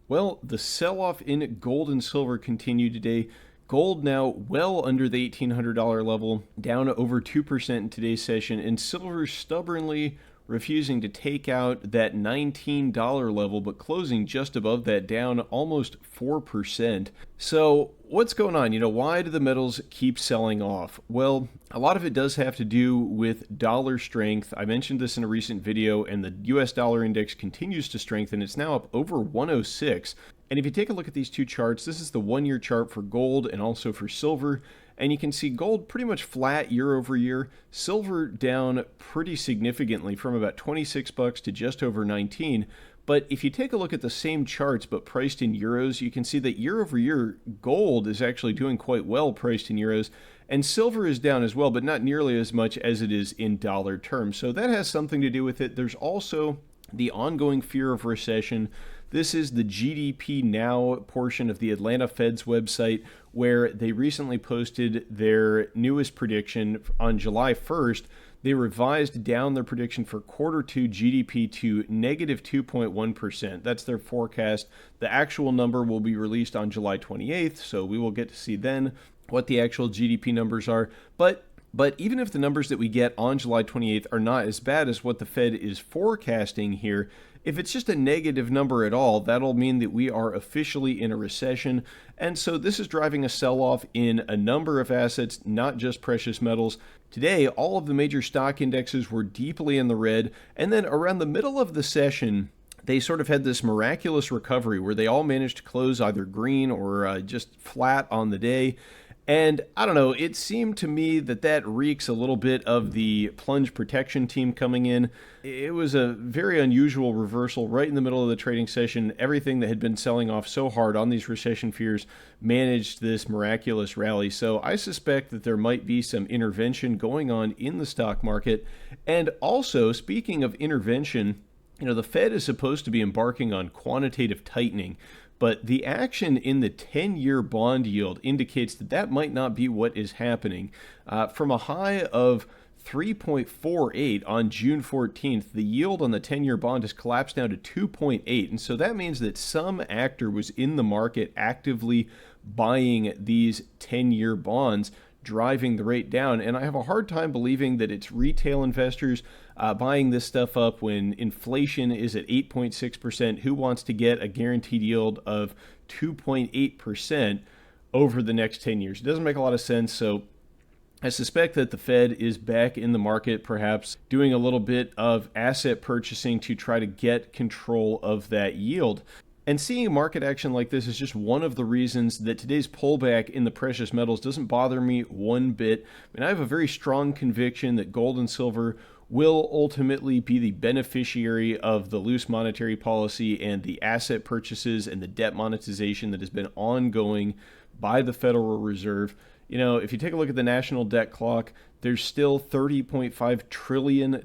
Well, the sell-off in gold and silver continued today. Gold now well under the $1,800 level, down over 2% in today's session, and silver stubbornly refusing to take out that $19 level, but closing just above that, down almost 4%. So what's going on? Why do the metals keep selling off? Well, a lot of it does have to do with dollar strength. I mentioned this in a recent video, and the US dollar index continues to strengthen. It's now up over 106. And if you take a look at these two charts, this is the 1-year chart for gold and also for silver. And you can see gold pretty much flat year over year, silver down pretty significantly from about 26 bucks to just over 19. But if you take a look at the same charts but priced in euros, you can see that year over year, gold is actually doing quite well priced in euros, and silver is down as well, but not nearly as much as it is in dollar terms. So that has something to do with it. There's also the ongoing fear of recession. This is the GDP Now portion of the Atlanta Fed's website, where they recently posted their newest prediction on July 1st. They revised down their prediction for Q2 GDP to negative 2.1%. That's their forecast. The actual number will be released on July 28th, so we will get to see then what the actual GDP numbers are. But even if the numbers that we get on July 28th are not as bad as what the Fed is forecasting here, if it's just a negative number at all, that'll mean that we are officially in a recession. And so this is driving a sell-off in a number of assets, not just precious metals. Today, all of the major stock indexes were deeply in the red. And then around the middle of the session, they sort of had this miraculous recovery where they all managed to close either green or just flat on the day. And I don't know, it seemed to me that reeks a little bit of the plunge protection team coming in. It was a very unusual reversal right in the middle of the trading session. Everything that had been selling off so hard on these recession fears managed this miraculous rally. So I suspect that there might be some intervention going on in the stock market. And also, speaking of intervention, the Fed is supposed to be embarking on quantitative tightening. But the action in the 10-year bond yield indicates that might not be what is happening. From a high of 3.48 on June 14th, the yield on the 10-year bond has collapsed down to 2.8. And so that means that some actor was in the market actively buying these 10-year bonds, driving the rate down. And I have a hard time believing that it's retail investors buying this stuff up when inflation is at 8.6%. Who wants to get a guaranteed yield of 2.8% over the next 10 years? It doesn't make a lot of sense. So I suspect that the Fed is back in the market, perhaps doing a little bit of asset purchasing to try to get control of that yield. And seeing market action like this is just one of the reasons that today's pullback in the precious metals doesn't bother me one bit. I have a very strong conviction that gold and silver will ultimately be the beneficiary of the loose monetary policy and the asset purchases and the debt monetization that has been ongoing by the Federal Reserve. If you take a look at the national debt clock, there's still $30.5 trillion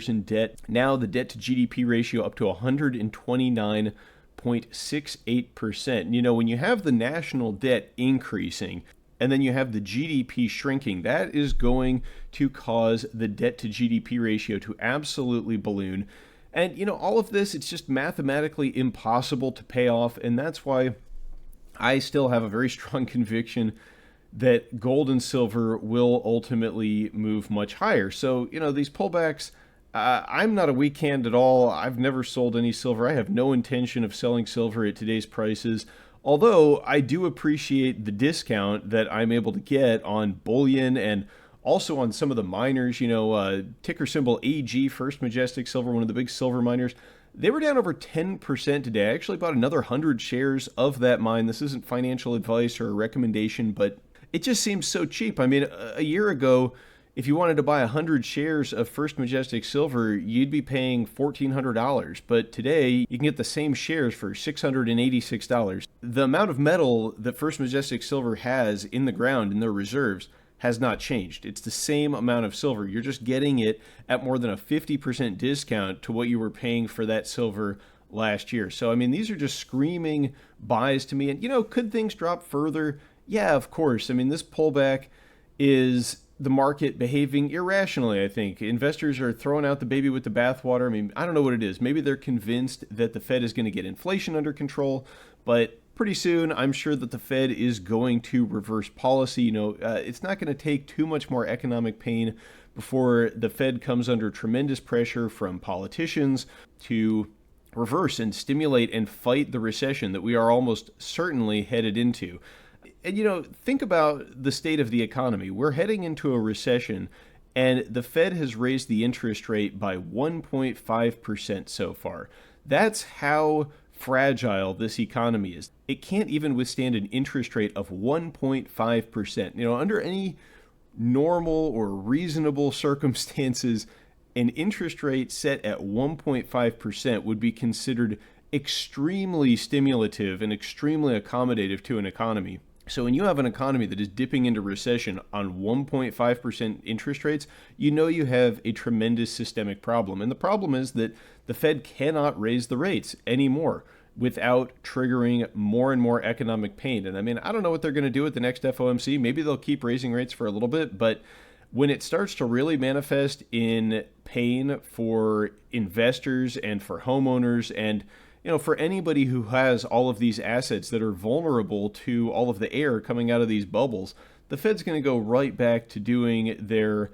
in debt. Now the debt to GDP ratio up to 129.68%. When you have the national debt increasing and then you have the GDP shrinking, that is going to cause the debt to GDP ratio to absolutely balloon. And, all of this, it's just mathematically impossible to pay off. And that's why I still have a very strong conviction that gold and silver will ultimately move much higher. So, these pullbacks, I'm not a weak hand at all. I've never sold any silver. I have no intention of selling silver at today's prices. Although I do appreciate the discount that I'm able to get on bullion and also on some of the miners, ticker symbol AG, First Majestic Silver, one of the big silver miners. They were down over 10% today. I actually bought another 100 shares of that mine. This isn't financial advice or a recommendation, but it just seems so cheap. A year ago, if you wanted to buy 100 shares of First Majestic Silver, you'd be paying $1,400. But today, you can get the same shares for $686. The amount of metal that First Majestic Silver has in the ground in their reserves has not changed. It's the same amount of silver. You're just getting it at more than a 50% discount to what you were paying for that silver last year. So, these are just screaming buys to me. And, could things drop further? Yeah, of course. This pullback is the market behaving irrationally, I think. Investors are throwing out the baby with the bathwater. I mean, I don't know what it is. Maybe they're convinced that the Fed is going to get inflation under control, but pretty soon I'm sure that the Fed is going to reverse policy. It's not going to take too much more economic pain before the Fed comes under tremendous pressure from politicians to reverse and stimulate and fight the recession that we are almost certainly headed into. And think about the state of the economy. We're heading into a recession, and the Fed has raised the interest rate by 1.5% so far. That's how fragile this economy is. It can't even withstand an interest rate of 1.5%. Under any normal or reasonable circumstances, an interest rate set at 1.5% would be considered extremely stimulative and extremely accommodative to an economy. So when you have an economy that is dipping into recession on 1.5% interest rates, you have a tremendous systemic problem. And the problem is that the Fed cannot raise the rates anymore without triggering more and more economic pain. And I mean, I don't know what they're going to do at the next FOMC. Maybe they'll keep raising rates for a little bit, but when it starts to really manifest in pain for investors and for homeowners and for anybody who has all of these assets that are vulnerable to all of the air coming out of these bubbles, the Fed's going to go right back to doing their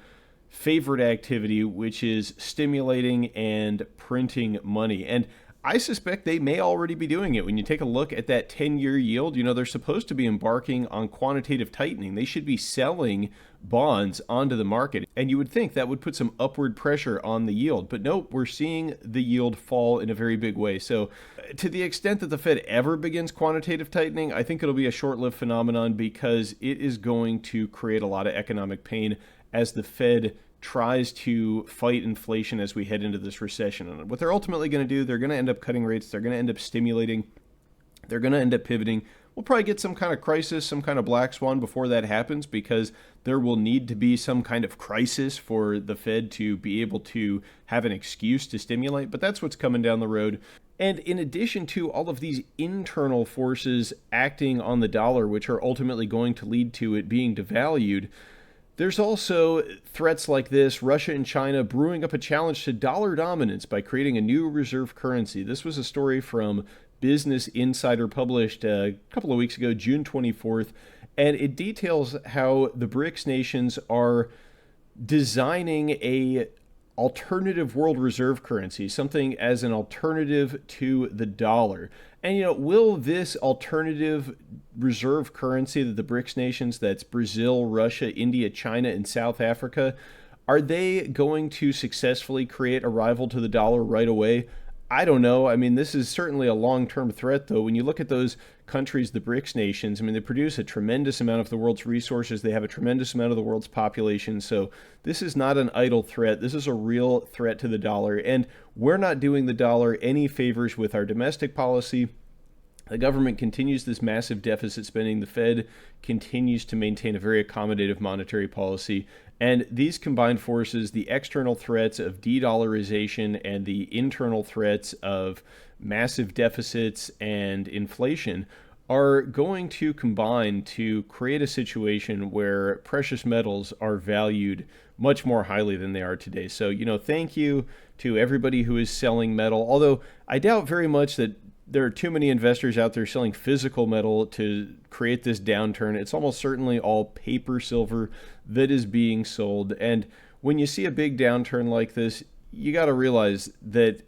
favorite activity, which is stimulating and printing money. And I suspect they may already be doing it. When you take a look at that 10-year yield, they're supposed to be embarking on quantitative tightening. They should be selling bonds onto the market. And you would think that would put some upward pressure on the yield. But nope, we're seeing the yield fall in a very big way. So to the extent that the Fed ever begins quantitative tightening, I think it'll be a short-lived phenomenon because it is going to create a lot of economic pain as the Fed tries to fight inflation as we head into this recession. And what they're ultimately going to do, they're going to end up cutting rates, they're going to end up stimulating, they're going to end up pivoting. We'll probably get some kind of crisis, some kind of black swan before that happens, because there will need to be some kind of crisis for the Fed to be able to have an excuse to stimulate. But that's what's coming down the road. And in addition to all of these internal forces acting on the dollar, which are ultimately going to lead to it being devalued, there's also threats like this, Russia and China brewing up a challenge to dollar dominance by creating a new reserve currency. This was a story from Business Insider published a couple of weeks ago, June 24th, and it details how the BRICS nations are designing a alternative world reserve currency, something as an alternative to the dollar. And, will this alternative reserve currency that the BRICS nations, that's Brazil, Russia, India, China, and South Africa, are they going to successfully create a rival to the dollar right away? I don't know. I mean, this is certainly a long-term threat, though. When you look at those countries, the BRICS nations, I mean, they produce a tremendous amount of the world's resources. They have a tremendous amount of the world's population. So this is not an idle threat. This is a real threat to the dollar. And we're not doing the dollar any favors with our domestic policy. The government continues this massive deficit spending. The Fed continues to maintain a very accommodative monetary policy. And these combined forces, the external threats of de-dollarization and the internal threats of massive deficits and inflation, are going to combine to create a situation where precious metals are valued much more highly than they are today. So, thank you to everybody who is selling metal, although I doubt very much that there are too many investors out there selling physical metal to create this downturn. It's almost certainly all paper silver that is being sold. And when you see a big downturn like this, you got to realize that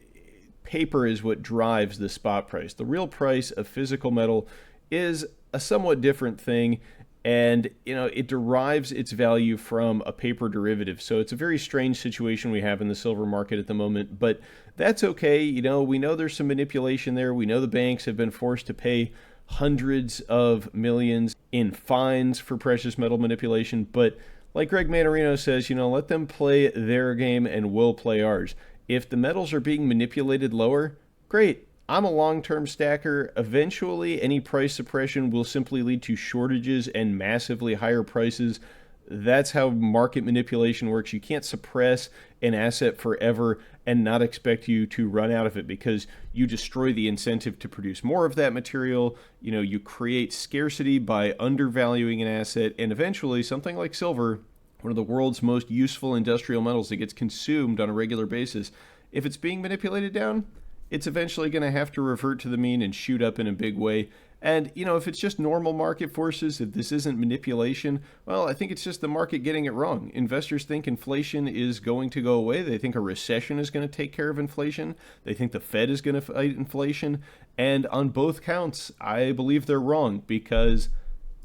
paper is what drives the spot price. The real price of physical metal is a somewhat different thing, and it derives its value from a paper derivative. So it's a very strange situation we have in the silver market at the moment, but that's okay. We know there's some manipulation there. We know the banks have been forced to pay hundreds of millions in fines for precious metal manipulation, but like Greg Manarino says, let them play their game and we'll play ours. If the metals are being manipulated lower, great. I'm a long-term stacker. Eventually, any price suppression will simply lead to shortages and massively higher prices. That's how market manipulation works. You can't suppress an asset forever and not expect you to run out of it, because you destroy the incentive to produce more of that material. You create scarcity by undervaluing an asset, and eventually something like silver one of the world's most useful industrial metals that gets consumed on a regular basis, if it's being manipulated down, it's eventually going to have to revert to the mean and shoot up in a big way. And, if it's just normal market forces, if this isn't manipulation, well, I think it's just the market getting it wrong. Investors think inflation is going to go away. They think a recession is going to take care of inflation. They think the Fed is going to fight inflation. And on both counts, I believe they're wrong because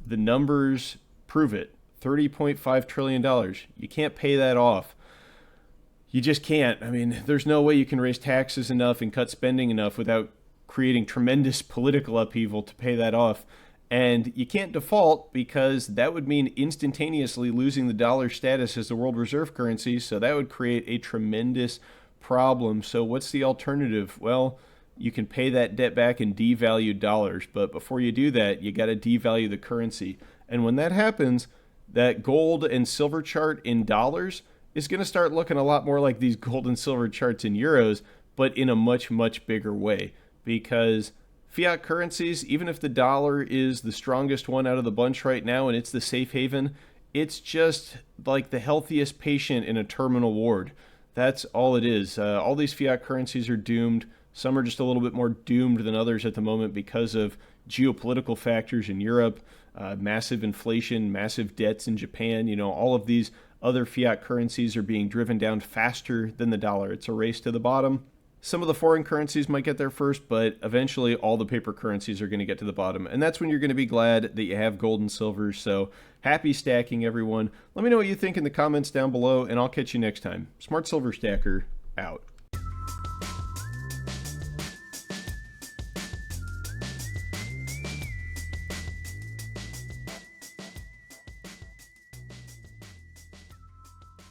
the numbers prove it. $30.5 trillion. You can't pay that off. You just can't. I mean, there's no way you can raise taxes enough and cut spending enough without creating tremendous political upheaval to pay that off. And you can't default because that would mean instantaneously losing the dollar status as the world reserve currency. So that would create a tremendous problem. So what's the alternative? Well, you can pay that debt back in devalued dollars. But before you do that, you got to devalue the currency. And when that happens, that gold and silver chart in dollars is going to start looking a lot more like these gold and silver charts in euros, but in a much, much bigger way. Because fiat currencies, even if the dollar is the strongest one out of the bunch right now and it's the safe haven, it's just like the healthiest patient in a terminal ward. That's all it is. All these fiat currencies are doomed. Some are just a little bit more doomed than others at the moment because of geopolitical factors in Europe, massive inflation, massive debts in Japan. All of these other fiat currencies are being driven down faster than the dollar. It's a race to the bottom. Some of the foreign currencies might get there first, but eventually all the paper currencies are going to get to the bottom. And that's when you're going to be glad that you have gold and silver. So happy stacking, everyone. Let me know what you think in the comments down below, and I'll catch you next time. Smart Silver Stacker, out.